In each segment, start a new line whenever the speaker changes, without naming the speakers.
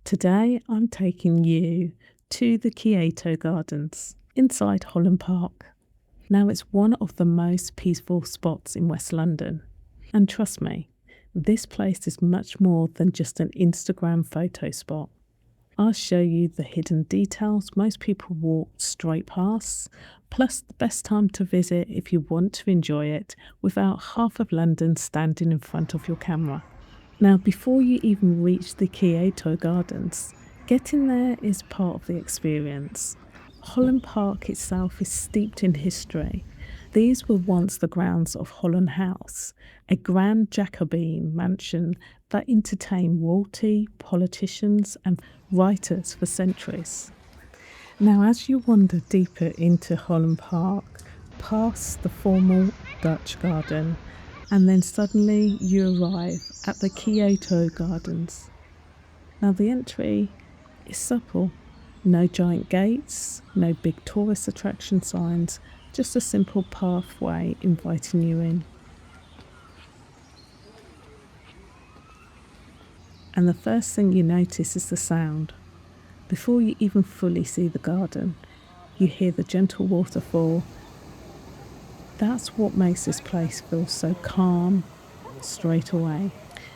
Today I'm taking you to the Kyoto Gardens inside Holland Park. Now it's one of the most peaceful spots in West London. And trust me, this place is much more than just an Instagram photo spot. I'll show you the hidden details most people walk straight past, plus the best time to visit if you want to enjoy it without half of London standing in front of your camera. Now, before you even reach the Kyoto Gardens, getting there is part of the experience. Holland Park itself is steeped in history. These were once the grounds of Holland House, a grand Jacobean mansion that entertained royalty, politicians and writers for centuries. Now, as you wander deeper into Holland Park, past the formal Dutch garden, and then suddenly you arrive at the Kyoto Gardens. Now the entry is supple. No giant gates, no big tourist attraction signs, just a simple pathway inviting you in. And the first thing you notice is the sound. Before you even fully see the garden, you hear the gentle waterfall. That's what makes this place feel so calm straight away.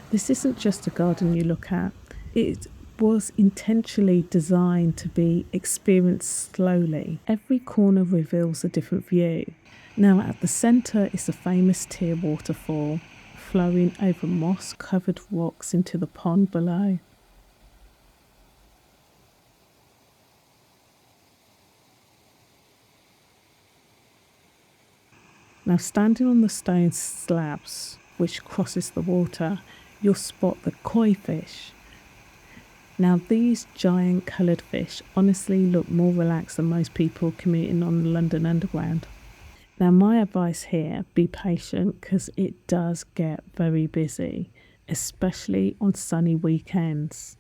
This isn't just a garden you look at. It was intentionally designed to be experienced slowly. Every corner reveals a different view. Now at the centre is the famous Tear waterfall, flowing over moss-covered rocks into the pond below. Now standing on the stone slabs which crosses the water, you'll spot the koi fish. Now these giant coloured fish honestly look more relaxed than most people commuting on the London Underground. Now my advice here, be patient because it does get very busy, especially on sunny weekends.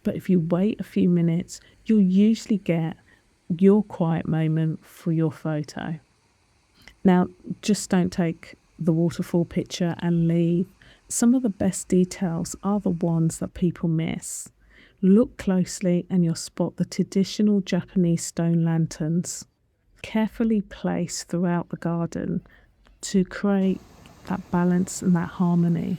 But if you wait a few minutes, you'll usually get your quiet moment for your photo. Now, just don't take the waterfall picture and leave. Some of the best details are the ones that people miss. Look closely and you'll spot the traditional Japanese stone lanterns, carefully placed throughout the garden to create that balance and that harmony.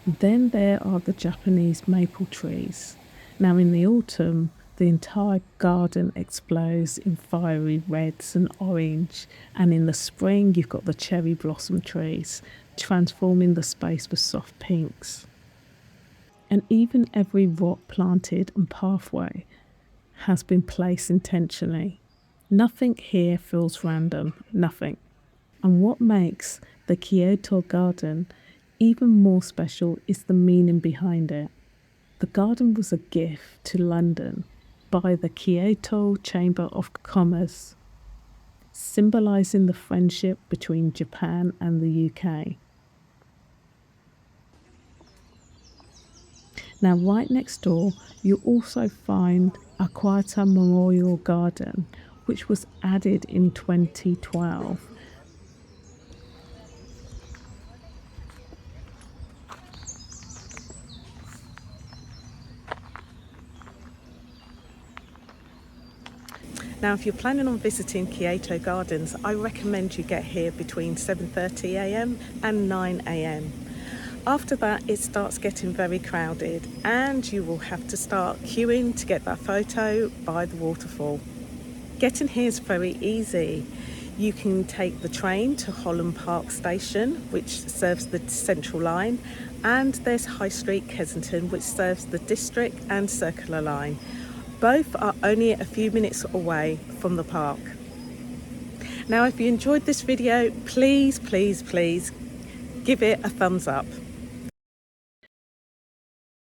Then there are the Japanese maple trees. Now in the autumn, the entire garden explodes in fiery reds and orange, and in the spring you've got the cherry blossom trees, transforming the space with soft pinks. And even every rock planted and pathway has been placed intentionally. Nothing here feels random, nothing. And what makes the Kyoto Garden even more special is the meaning behind it. The garden was a gift to London by the Kyoto Chamber of Commerce, symbolising the friendship between Japan and the UK. Now right next door you'll also find Aquata Memorial Garden, which was added in 2012. Now, if you're planning on visiting Kyoto Gardens, I recommend you get here between 7:30 a.m. and 9 a.m. After that, it starts getting very crowded and you will have to start queuing to get that photo by the waterfall. Getting here is very easy. You can take the train to Holland Park Station, which serves the Central Line, and there's High Street Kensington, which serves the District and Circular Line. Both are only a few minutes away from the park. Now, if you enjoyed this video, please give it a thumbs up.